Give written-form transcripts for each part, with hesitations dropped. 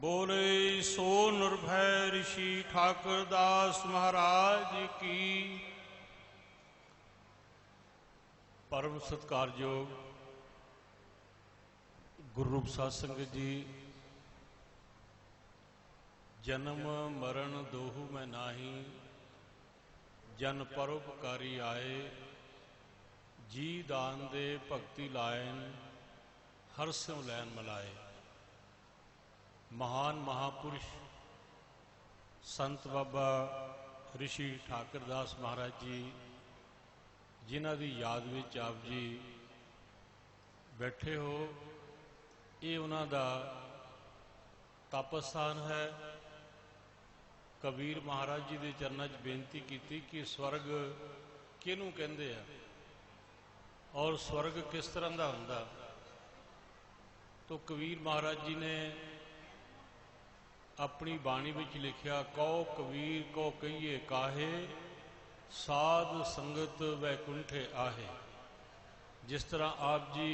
बोले सो निर्भय ऋषि ठाकुर दास महाराज की। परम सत्कारयोग गुरु रूप साध संगत जी, जन्म मरण दोहु में नाही, जन परोपकारी आए, जी दान दे भगति लायन, हर सिम लैन मिलाए। महान महापुरुष संत बाबा ऋषि ठाकुर दास महाराज जी, जिन्हां दी याद विच आप जी बैठे हो, ये उन्हां दा तप स्थान है। कबीर महाराज जी के चरणों च बेनती की कि स्वर्ग किहनूं कहंदे आ और स्वर्ग किस तरह का हुंदा। तो कबीर महाराज जी ने अपनी बाणी विच लिखिया, कहो कबीर को कहिए काहे, साध संगत वैकुंठे आहे। जिस तरह आप जी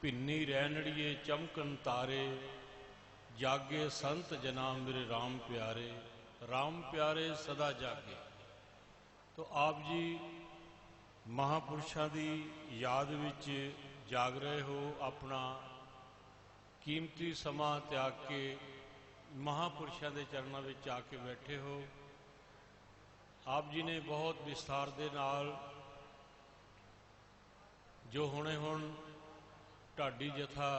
भिन्नी रैनड़िए चमकन तारे, जागे संत जना मेरे राम प्यारे, राम प्यारे सदा जागे। तो आप जी महापुरुषों की याद विच जाग रहे हो, अपना कीमती समा त्याग के महापुरुषों के चरणों में आके बैठे हो। आप जी ने बहुत विस्तार दे नाल जो हुणे हुण ढाडी जथा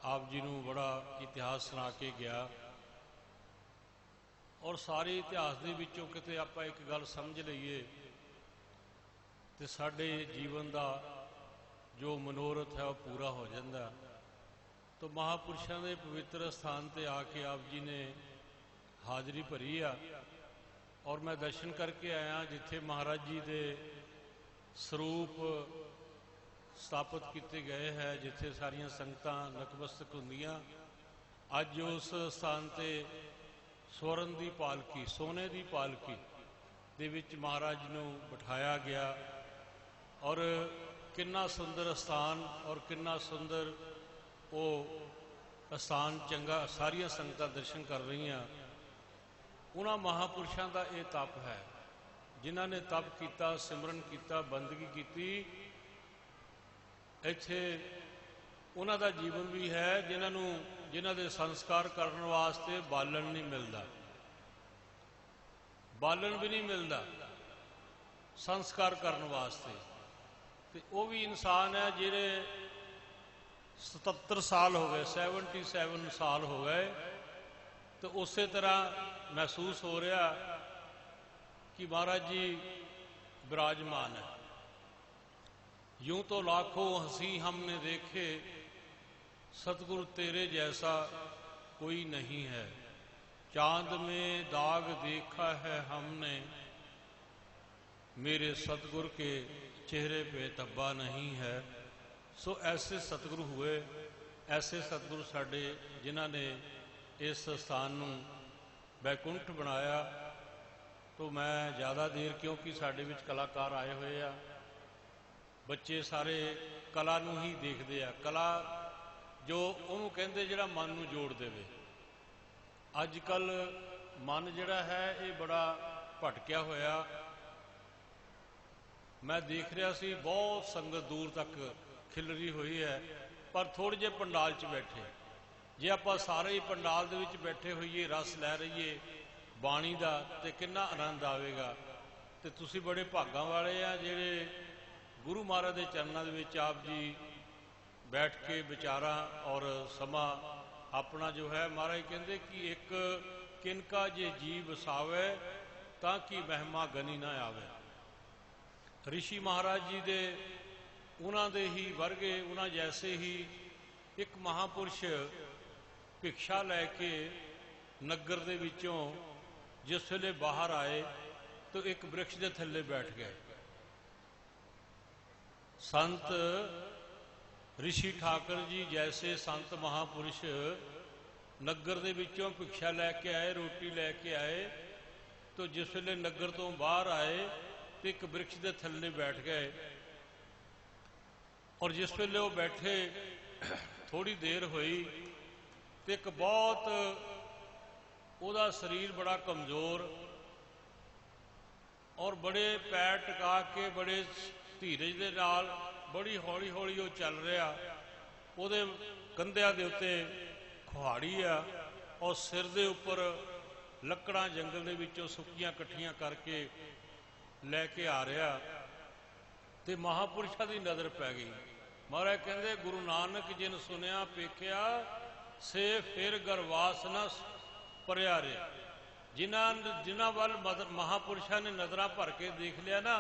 आप जी नूं बड़ा इतिहास सुना के गया, और सारे इतिहास दे विचों किते आपां एक गल समझ लईए ते साडे जीवन का जो मनोरथ है वह पूरा हो जाता। तो महापुरुषों के पवित्र स्थान पर आके आप जी ने हाज़री भरी आ, और मैं दर्शन करके आया जिथे महाराज जी के स्वरूप स्थापित किए गए हैं, जिथे सारिया संगत नतमस्तक होंदियां। अज उस स्थान ते स्वर्ण की पालकी, सोने की पालकी दे विच महाराज नूं बिठाया गया, और कितना सुंदर स्थान और कितना सुंदर वो स्थान चंगा सारिया संगतां दर्शन कर रही हैं। उन्हां महापुरुषों का ये तप है जिन्हां ने तप किया, सिमरन किया, बंदगी की। इत्थे उन्हां दा जीवन भी है जिन्हां दे संस्कार करने वास्ते बालन नहीं मिलता, बालन भी नहीं मिलता संस्कार करने वास्ते। तो वो भी इंसान है जिहड़े 77 साल हो गए, 77 साल हो गए। तो उस तरह महसूस हो रहा कि महाराज जी विराजमान है। यूं तो लाखों हंसी हमने देखे, सतगुरु तेरे जैसा कोई नहीं है। चांद में दाग देखा है हमने, मेरे सतगुरु के चेहरे पे धब्बा नहीं है। सो ऐसे सतगुरु हुए, ऐसे सतगुरु साडे जिन्हां ने इस स्थान नूं बैकुंठ बनाया। तो मैं ज़्यादा देर, क्योंकि साडे विच कलाकार आए हुए आ, बच्चे सारे कला नूं ही देखते आ। कला जो उहनूं कहंदे जिहड़ा मन नूं जोड़ देवे। अजकल मन जिहड़ा है ये बड़ा भटकिया होया। मैं देख रहा सी बहुत संगत दूर तक खिलरी हुई है, पर थोड़े जे पंडाल च बैठे। जे आप सारे ही पंडाल दे विच बैठे होइए, रस लै रहीए बाणी का, तो कितना आनंद आवेगा। तो तुसी बड़े भागां वाले आ जिहड़े गुरु महाराज के चरणों दे विच आप जी बैठ के विचारा और समा अपना जो है, महाराज कहते कि एक किनका जे जी वसावे ताकि महिमा गनी ना आवे। ऋषि महाराज जी दे उन्हां दे ही वर्गे, उन्हां जैसे ही एक महापुरुष भिक्षा लैके नगर दे विचों जिस वेले बाहर आए तो एक वृक्ष के थल्ले बैठ गए। संत ऋषि ठाकुर जी जैसे संत महापुरुष नगर दे विचों भिक्षा लैके आए, रोटी लैके आए। तो जिस वेले नगर तो बाहर आए तो एक वृक्ष के थल्ले बैठ गए, और जिस वेले वो बैठे थोड़ी देर हुई तो एक बहुत ਉਹਦਾ ਸਰੀਰ ਬੜਾ ਕਮਜ਼ੋਰ और बड़े पैर टिका के बड़े धीरज दे नाल बड़ी हौली हौली वो चल रहा, ਉਹਦੇ ਕੰਧਿਆਂ ਦੇ ਉੱਤੇ ਕੁਹਾੜੀ ਆ और सिर ਦੇ ਉੱਪਰ ਲੱਕੜਾਂ जंगल ਦੇ ਵਿੱਚੋਂ ਸੁੱਕੀਆਂ ਇਕੱਠੀਆਂ ਕਰਕੇ ਲੈ ਕੇ आ ਰਿਹਾ ਤੇ ਮਹਾਪੁਰਸ਼ਾਂ ਦੀ ਨਜ਼ਰ ਪੈ ਗਈ। ਮਹਾਰਾਜ ਕਹਿੰਦੇ गुरु नानक जिन सुनिया पेखिया से फिर गरवास न परिया रे। जिन्हां वाल महापुरुषों ने नज़र भर के देख लिया ना,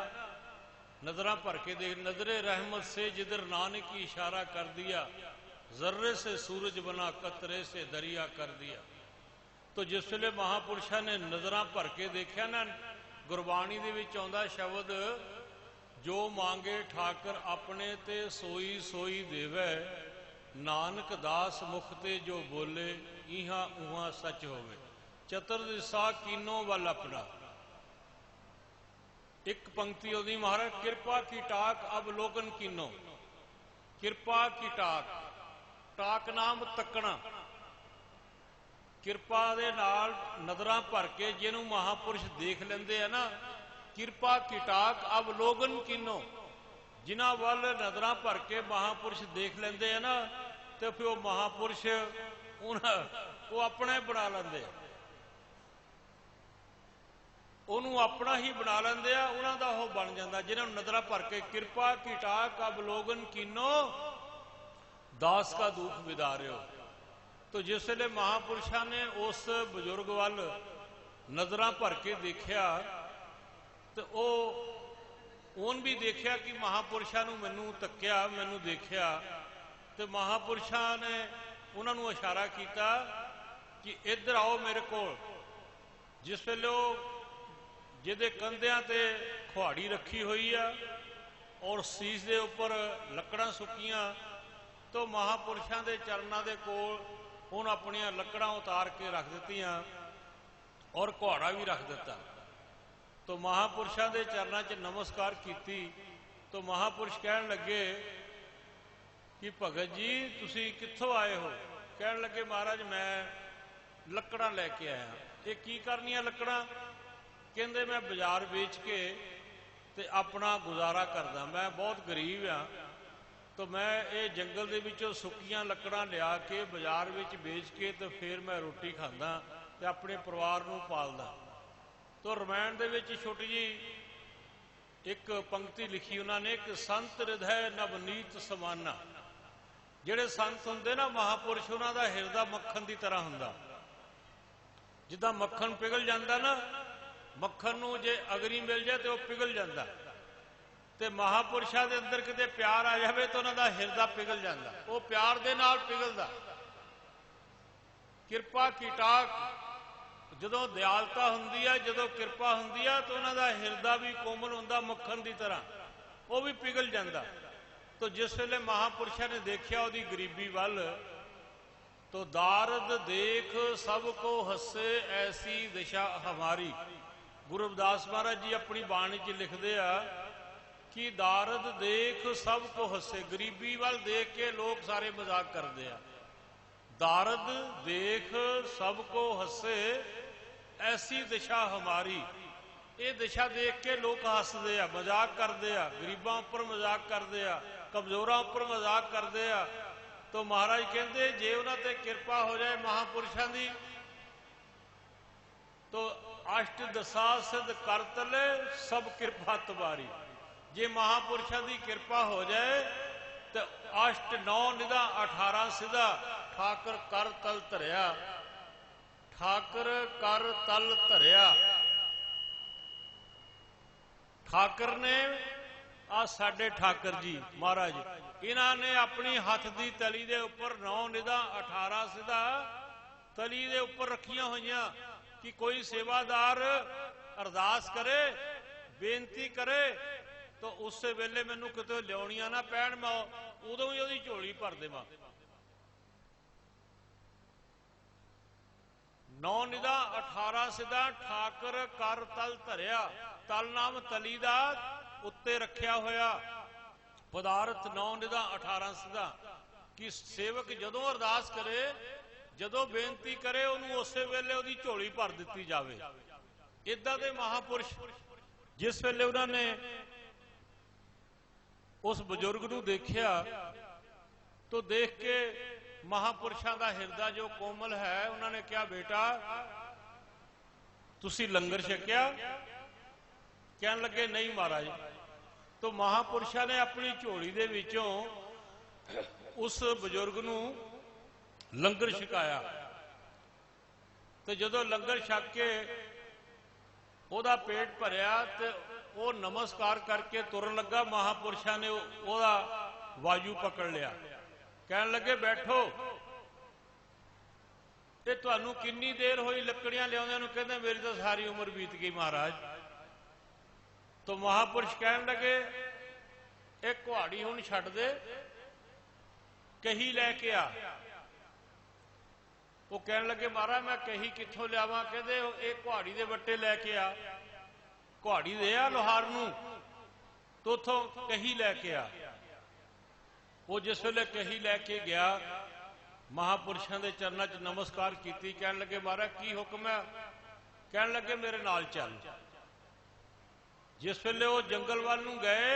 नज़र भर के देख, नजरे रहमत से जिधर नानक की इशारा कर दिया, जर्रे से सूरज बना कतरे से दरिया कर दिया। तो जिस वेले महापुरुषों ने नज़र भर के देखा ना, गुरबाणी दे विच आउंदा शब्द जो मांगे ठाकर अपने ते सोई सोई देवै, नानक दास मुख ते जो बोले इहां उहां सच होवे। चतुर्दिशा कीनो वल अपना। एक पंक्ति होती महाराज, कृपा की टाक अवलोकन कीनो। कृपा की टाक, टाक नाम तकना, कृपा दे नाल नज़रां भर के जिन्हों महापुरुष देख लेंदे है ना, कृपा की टाक अवलोकन कीनो। जिन्हां वल नज़रां भर के महापुरुष देख लेंदे है ना, तो फिर वो महापुरुष वो अपना ही बना लेंदे, ਉਹਨੂੰ ਆਪਣਾ ਹੀ ਬਣਾ ਲੈਂਦੇ ਆ, ਉਹਨਾਂ ਦਾ ਉਹ ਬਣ ਜਾਂਦਾ ਜਿਨ੍ਹਾਂ ਨੂੰ ਨਜ਼ਰਾਂ ਭਰ ਕੇ ਕਿਰਪਾ ਕੀ ਟਾਕ ਅਵਲੋਕਨ ਕੀਨੋ दास का दुख विदारियो। तो जिस वे महापुरुषों ने उस बजुर्ग वाल नज़रां भर के देखा तो उन भी देखा कि महापुरुषों ने मैनू तक्या, मैनू देखा, तो महापुरुषों ने उन्होंने इशारा किया कि इधर आओ मेरे को। जिस वेले जिहदे कंधियां ते कुहाड़ी रखी हुई है और सीस दे उपर लकड़ां सुक्कियां, तो महापुरुषों के चरणों के कोल उन्होंने अपनियां लकड़ां उतार के रख दित्तियां और कुहाड़ा भी रख दिता। तो महापुरुषों के चरणों च नमस्कार की तो महापुरुष कहन लगे कि भगत जी तुसी कित्थों आए हो? कहन लगे महाराज मैं लकड़ां लैके आया। ये की करनियां लकड़ां? कहंदे मैं बाजार बेच के ते अपना गुजारा करदा, मैं बहुत गरीब हाँ, तो मैं ये जंगल दे विचों सुक्कियां लकड़ां लिया के बाजार विच बेच के तो फिर मैं रोटी खांदा ते अपने परिवार नूं पालदा। तो रामायण दे विच छोटी जी एक पंक्ति लिखी उन्होंने, एक संत हृदय नवनीत समाना। जिहड़े संत हुंदे ना महापुरुष, उन्हां दा हिरदा मक्खन की तरह हुंदा। जिद्दां मक्खन पिघल जाता ना, मक्खन नूं जे अग्नि मिल जाए तो वह पिघल जाता, तो महापुरुषों के अंदर किते प्यार आ जाए तो उन्होंने हिरदा पिघल जाता, वो प्यार दे नाल पिघलदा। किरपा की टाक, जदों दयालता हुंदी है, जदों किरपा हुंदी है तो उन्होंने हिरदा भी कोमल हुंदा मक्खन की तरह, वो भी पिघल जाता। तो जिस वेले महापुरुषों ने देखा उसकी गरीबी वाल, तो दारद देख सबको हसे ऐसी दिशा हमारी। गुरु रविदास महाराज जी अपनी बाणी च लिखते हैं कि दारद देख सबको हसे, गरीबी वाल देख के लोग सारे मजाक करते हैं। दारद देख सबको हसे ऐसी दिशा हमारी, ये दिशा देख के लोग हसते हैं, मजाक करते हैं, गरीबों उपर मजाक करते हैं, कमजोरों उपर मजाक करते हैं। तो महाराज कहते जे उन्होंने ते कृपा हो जाए महापुरुषों की, तो अष्ट दशा सिद्ध कर तले सब कृपा तुम्हारी। जे महापुरुषों की कृपा हो जाए तो अष्ट 9 निधा 18 सिद्धा ठाकर कर तल धरिया, ठाकर कर तल धरिया। ठाकर ने आ साडे ठाकर जी महाराज, इन्होंने अपनी हथ की तली के उपर 9 निधा 18 सिद्धा तली के उपर रखिया हुई कि कोई सेवादार अरदास करे, बेनती करे तो उस वेले मैनू कितों लियाउणियां ना पैण, मैं उदों ही उसकी झोली भर देवां। 9 निधा 18 सिद्धा ठाकर कर तल धरिया। तल नाम तली दा उत्ते रखिया होया पदार्थ 9 निधा 18 सिद्धा कि सेवक जदों अरदास करे ਜਦੋਂ ਬੇਨਤੀ ਕਰੇ ਉਹਨੂੰ ਉਸੇ ਵੇਲੇ ਉਹਦੀ ਝੋਲੀ ਭਰ ਦਿੱਤੀ ਜਾਵੇ। ਇਦਾਂ ਦੇ ਮਹਾਪੁਰਸ਼ ਜਿਸ ਵੇਲੇ ਉਹਨਾਂ ਨੇ ਉਸ ਬਜ਼ੁਰਗ ਨੂੰ ਦੇਖਿਆ तो देख के महापुरुषों का हिरदा जो कोमल है, उन्होंने कहा बेटा तुसी लंगर छकिया? कहने लगे नहीं महाराज। तो महापुरुषों ने अपनी झोली दे विचों उस बजुर्ग नूं लंगर छकाया। तो जदों लंगर छक के ओदा पेट भरिया तो वो नमस्कार करके तुरन लगा, महापुरुषों ने ओदा वायु पकड़ लिया। कहने लगे बैठो, ये तुहानू कितनी देर हुई लकड़ियां लियाउंदे नूं? कहंदे मेरी तो सारी उम्र बीत गई महाराज। तो महापुरुष कहने लगे एक कुहाड़ी हुण छड्ड दे, कही लैके आ। वो कहने लगे महाराज मैं कही कित्थों लियावां? कहंदे एक कुहाड़ी दे बट्टे लैके आ। कुहाड़ी दे आ लोहार नूं, तो उत्थों कही लैके आ। वो जिस वेले कही लैके गया, महापुरुषों के चरणों च नमस्कार की। कहने लगे महाराज की हुक्म है? कहने लगे मेरे नाल चल। जिस वेले वो जंगल वाल नूं गए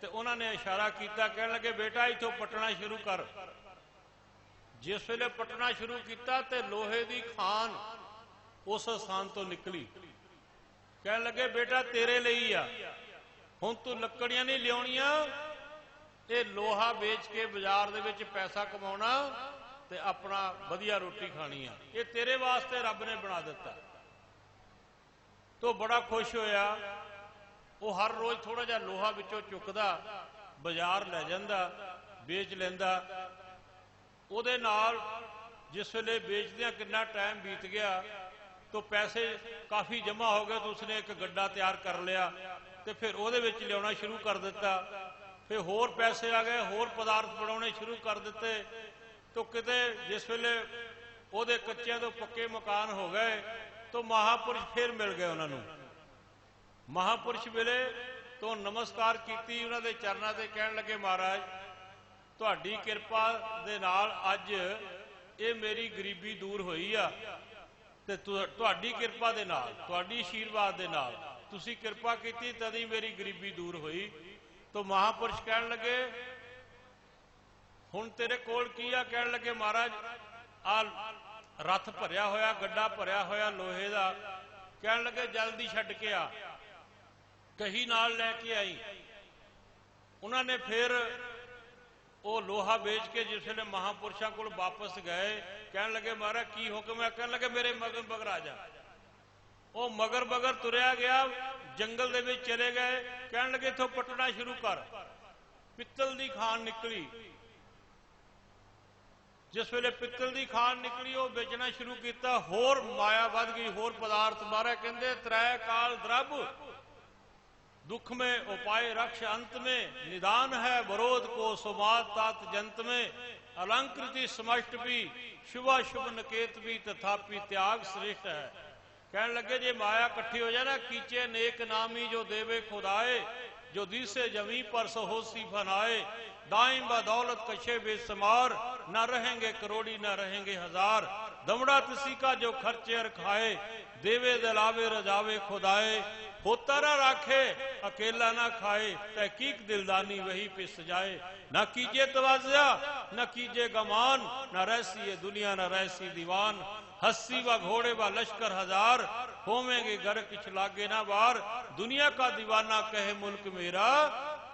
तो उन्होंने इशारा किया, कहने लगे बेटा इथों पटना शुरू कर। जिस वेले पटना शुरू किया तो लोहे की खान उस स्थान तो निकली। कहने लगे बेटा तेरे लिए आ, हुण तू लकड़ियां नहीं लियाउणियां, ये लोहा बेच के बाजार दे विच पैसा कमाउणा ते अपना वधिया रोटी खानी है, ये तेरे वास्ते रब ने बना दिता। तो बड़ा खुश होया। वो हर रोज थोड़ा जिहा लोहा विचों चुकदा बाजार लै जांदा, बेच लैंदा। उहदे नाल जिस वेले बेचदियां कितना टाइम बीत गया तो पैसे काफ़ी जमा हो गए, तो उसने एक गड्ढा तैयार कर लिया तो फिर उहदे विच लियाउणा शुरू कर दिता। फिर होर पैसे आ गए, होर पदार्थ बनाने शुरू कर दिते। तो किते जिस वेले उहदे कच्चे तो पक्के मकान हो गए तो महापुरुष फिर मिल गए उन्होंने। महापुरुष मिले तो नमस्कार की, उन्होंने चरणों से कहने लगे महाराज तुहाडी किरपा दे नाल अज ये मेरी गरीबी दूर हुई आ, ते तुहाडी किरपा दे नाल, तुहाडी आशीर्वाद दे नाल तुसी किरपा की तदी मेरी गरीबी दूर हुई। तो महापुरुष कहने लगे हुण तेरे कोल की आ? कहने लगे महाराज आ रथ भरिया होया, गड्ढा भरिया होया लोहे का। कहने लगे जल्दी छड्ड के आ, कही नाल लैके आई। उन्होंने फिर वो लोहा बेच के जिस वेले महापुरुषों को वापस गए, कहने लगे महाराज की हुक्म है? कहने लगे मेरे मगर मगर आ जा। वो मगर मगर तुरया गया, जंगल दे विच चले गए। कहने लगे इथों पटना शुरू कर। पित्तल दी खान निकली। जिस वेले पित्तल दी खान निकली वो बेचना शुरू किया। होर माया वध गई, होर पदार्थ। महाराज कहंदे त्रै काल द्रव दुख में उपाय रक्ष अंत में, निदान है वरोध को सुमात तात जंत में, अलंकृति समष्ट भी शुभ शुभ नकेत भी तथापि त्याग श्रेष्ठ है। कहने लगे जे माया इकट्ठी हो जाए ना, कीचे नेक नामी जो देवे खुदाए, जो दिसे जमी पर सहोसी फनाए, दाइम बदौलत कशे बेसमार, न रहेंगे करोड़ी न रहेंगे हजार, दमड़ा किसी का जो खर्चे और खाए, देवे दिलावे रजावे खुदाए, होता ना राखे अकेला ना खाए, तहकीक दिलदानी वही पे सजाए, न कीजिए तवाज़ा न कीजिए गमान, न रहसी ये दुनिया न रहसी दीवान, हस्सी व घोड़े व लश्कर हजार, होवेंगे घर किछ लागे ना बार, दुनिया का दीवाना कहे मुल्क मेरा,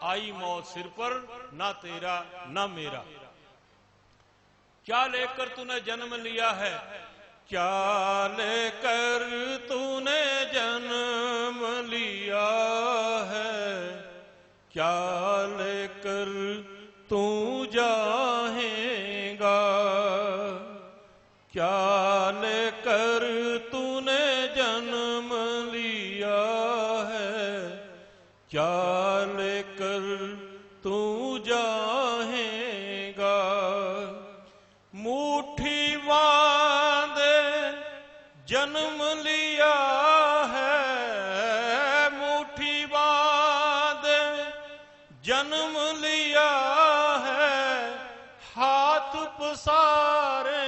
आई मौत सिर पर ना तेरा ना मेरा। क्या लेकर तूने जन्म लिया है? क्या लेकर तूने जन्म लिया है? क्या लेकर तू जाएगा? क्या लेकर तूने जन्म लिया है? क्या लेकर तू जाएगा? मुट्ठी बांधे जन्म लिया है, मुट्ठी बांधे जन्म लिया है, हाथ पसारे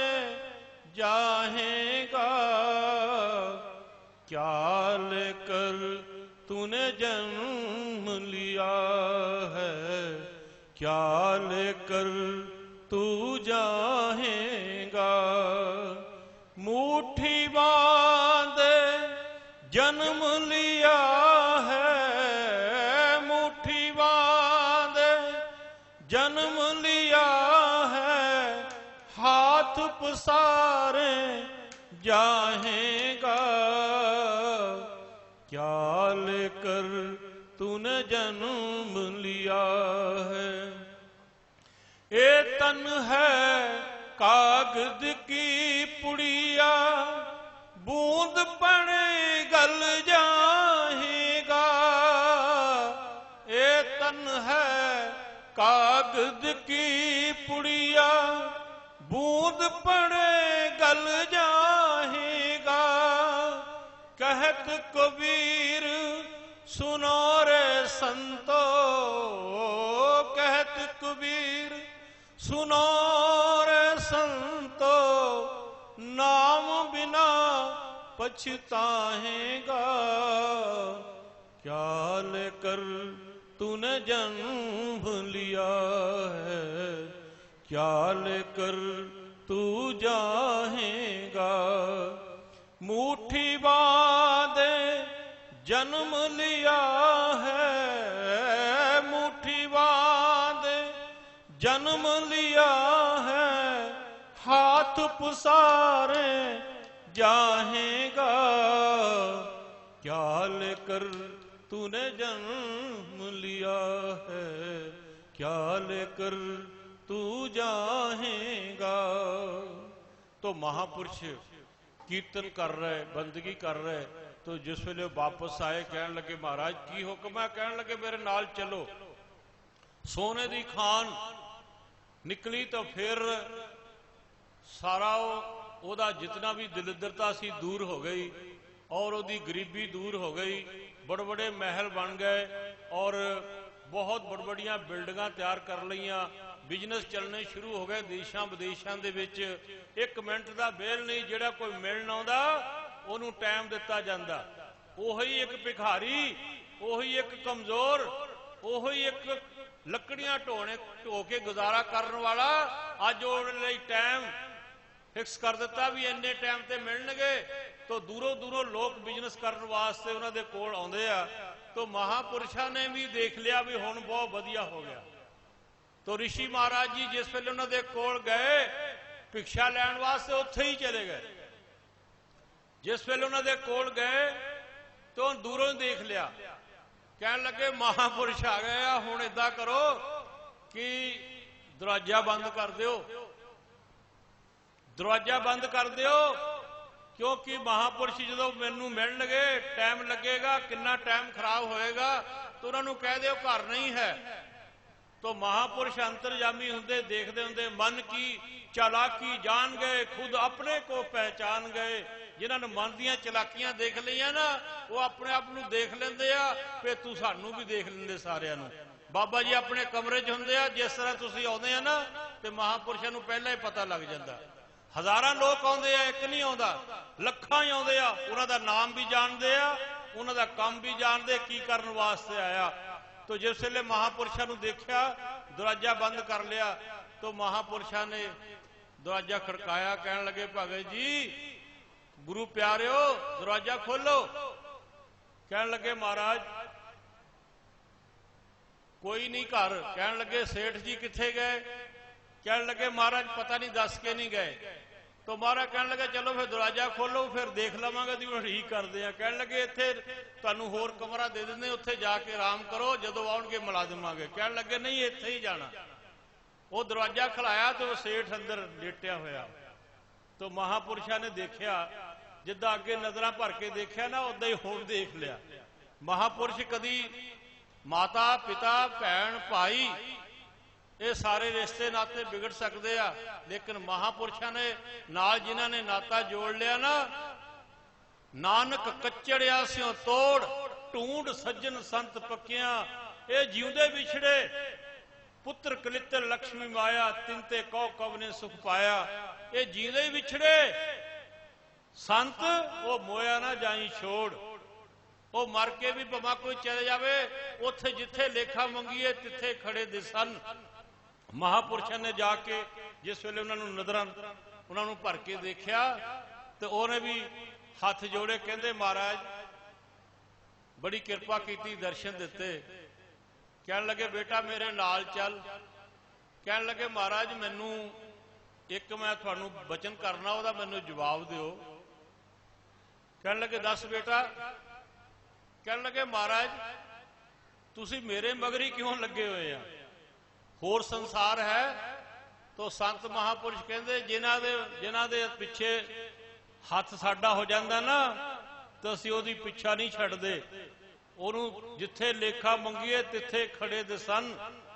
जाहेगा। क्या लेकर तूने जन्म लिया है, क्या लेकर तू जाहेगा। मुट्ठी बांधे जन्म लिया है, मुट्ठी बांधे जन्म लिया है। हाथ पसारे जाहेगा। क्या लेकर तूने जन्म लिया है। ये तन है कागज की पुड़िया, बूंद पड़े गल जाएगा। ये तन है कागज की पुड़िया, बूंद पड़े गल जाएगा। कहत कबीर सुनो रे संतो, कहत कबीर सुनो रे संतो। नाम बिना पछताएगा। क्या लेकर तूने जन्म लिया है, क्या लेकर तू जाएगा। मुट्ठी बांधे जन्म लिया है, मुट्ठी बांधे जन्म लिया है। हाथ पसारे जाएगा। क्या लेकर तूने जन्म लिया है, क्या लेकर तू जाएगा। तो महापुरुष कीर्तन कर रहे, बंदगी कर रहे, तो जिस वेले वापस आए कहने लगे महाराज की हुक्म है। कहने लगे मेरे नाल चलो। सोने दी खान निकली तो फिर सारा ओदा जितना भी दलिद्रता सी दूर हो गई और ओदी गरीबी दूर हो गई। बड़े बड़े महल बन गए और बहुत बड़ बड़ियां बिल्डिंगां तैयार कर लईयां। बिजनेस चलने शुरू हो गए देशां विदेशां दे विच। एक मिनट दा बेल नहीं, जिहड़ा कोई मिलण आउंदा ओनू टाइम दिता जांदा। ओही एक भिखारी, ओही एक कमजोर, ओही एक लकड़ियां ढो के गुजारा करने वाला अज उहदे टाइम फिक्स कर दिता भी इन्ने टाइम ते मिलणगे। तो दूरों दूरों लोग बिजनेस करने वास्ते उन्हां दे कोल आउंदे आ। तो महापुरुषां ने भी देख लिया भी हुण बहुत वधिया हो गया। तो ऋषि महाराज जी जिस वेले उन्हां दे कोल गए भिक्षा लैण वास्ते उत्थे ही चले गए। जिस वेले उन्हां दे कोल गए तो दूरों ही देख लिया। कहने लगे महापुरुष आ गए आ, हुण इदां करो कि दरवाजा बंद कर दिओ, दरवाजा बंद कर दिओ। क्योंकि महापुरुष जो मैनू मिलणगे टाइम लगेगा, कितना टाइम खराब होएगा। तो उन्होंने कह दिओ घर नहीं है। तो महापुरुष अंतर्यामी हुंदे, देखते हुंदे मन की चालाकी जान गए, खुद अपने को पहचान गए। जिन्होंने मन दियां चलाकियां देख लिया ना वो अपने आप नूं देख लेंदे आ, फिर तू सानू भी देख लेंदे सारियां नूं। बाबा जी अपने कमरे च हुंदे आ, जिस तरह तुसीं आउंदे आ ना ते महापुरुषां नूं पहला ही पता लग जांदा। हज़ारां लोग आउंदे आ, एक नहीं आउंदा, लखां ही आउंदे आ। उन्हां दा नाम भी जानदे आ, उन्हां दा काम भी जानदे, की करन वास्ते आया। तो जिस वेले महापुरुषां नूं देखिया दरवाजा बंद कर लिया। तो महापुरुषां ने दरवाजा खड़काया, कहण लगे भगत जी गुरु प्यारिओ दरवाजा खोलो। कहण लगे महाराज कोई नहीं घर। कहण लगे सेठ जी किथे गए। कहण लगे महाराज पता नहीं दस के नहीं गए। तो महाराज कहण लगे चलो फिर दरवाजा खोलो, फिर देख लवांगे दी ठीक करते हैं। कहण लगे इत्थे तुहानूं होर कमरा दे दिंदे, उत्थे जाके आराम करो, जदों आउणगे मिला देवांगे। कहण लगे नहीं इत्थे ही जाना। वो दरवाजा खिलाया तो सेठ अंदर लेटिया होया। तो महापुरुषां ने देखिया जिद्दां अगे नजरां भर के देखिया ना उदां ही हुण देख लिया। महापुरुष कदी माता पिता भैन भाई ये सारे रिश्ते नाते बिगड़ सकते आ, लेकिन महापुरुषां ने नाल जिन्हां ने नाता जोड़ लिया ना, नानक कच्चड़िया स्यों तोड़ ढूंढ सज्जन संत पक्कियां। ये जिउंदे विछड़े पुत्र कलित्र लक्ष्मी माया तिनते कौ कब ने सुख पाया। ये जींदे ही विछड़े संत वो मोया ना जाई छोड़। वो मर के भी भावें कोई चले जावे उथे जिथे लेखा मंगीए तिथे खड़े दिसन। महापुरुषों ने जाके जिस वेले उन्होंने नजर उन्होंने भर के देखा तो उन्हें भी हाथ जोड़े कहते महाराज बड़ी कृपा की दर्शन दिते। कहने लगे बेटा मेरे नाल चल। कहने लगे महाराज मैनू एक मैं थानू बचन करना वह मैनू जवाब दिओ। कहने लगे दस बेटा। कहने लगे महाराज तुसी मेरे मगर ही क्यों लगे हुए हैं, होर संसार है। तो संत महापुरुष कहते जिन्हां दे पिछे हथ साडा हो जाता ना तो असीं ओहदी पिछा नहीं छड्डदे। ओनू जिथे लेखा मंगीए तिथे खड़े दे सन।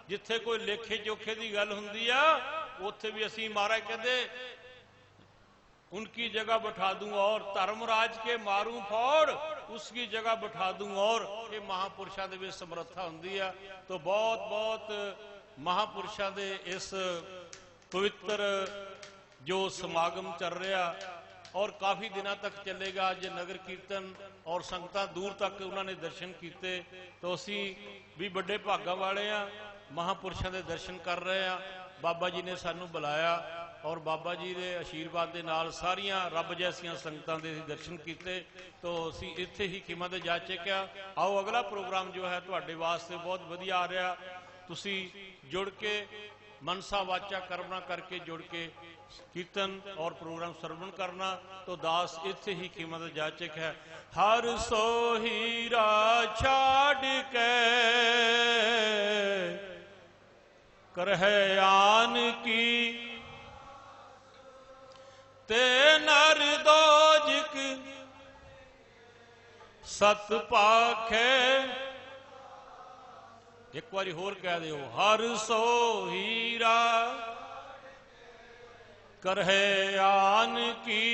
जिथे कोई लेखे जोखे की गल हुंदी आ उत्थे भी असीं महाराज कहते उनकी जगह बैठा दूं और धर्मराज के मारूं फोड़ उसकी जगह बैठा दूं और। ये महापुरुषों के भी समर्था हुंदी आ। तो बहुत बहुत महापुरुषों के इस पवित्र जो समागम चल रहा और काफ़ी दिनों तक चलेगा। जो नगर कीर्तन और संगतां दूर तक उन्होंने दर्शन किए तो असी भी बड़े भागा वाले हाँ, महापुरुषों के दर्शन कर रहे हैं। बाबा जी ने सानू बुलाया और बाबा जी के आशीर्वाद के नाल सारियां रब जैसियां संगतां दे दर्शन किए तो असी इत्थे ही खिमा ते जा चुकिया। आओ अगला प्रोग्राम जो है तुहाडे वास्ते बहुत वधिया आ रहा। तुसी जुड़ के मनसा वाचा कर्मना करके जुड़ के कीर्तन और प्रोग्राम श्रवण करना। तो दास इत्थे ही खिमा ते जा चुका है। हर सो हीरा छाड़ के करहे आन की ते नर दोजिक सत पाखे। एक बारी होर कह दो हर सो हीरा करहे आन की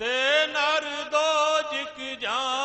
ते नर दोजिक जान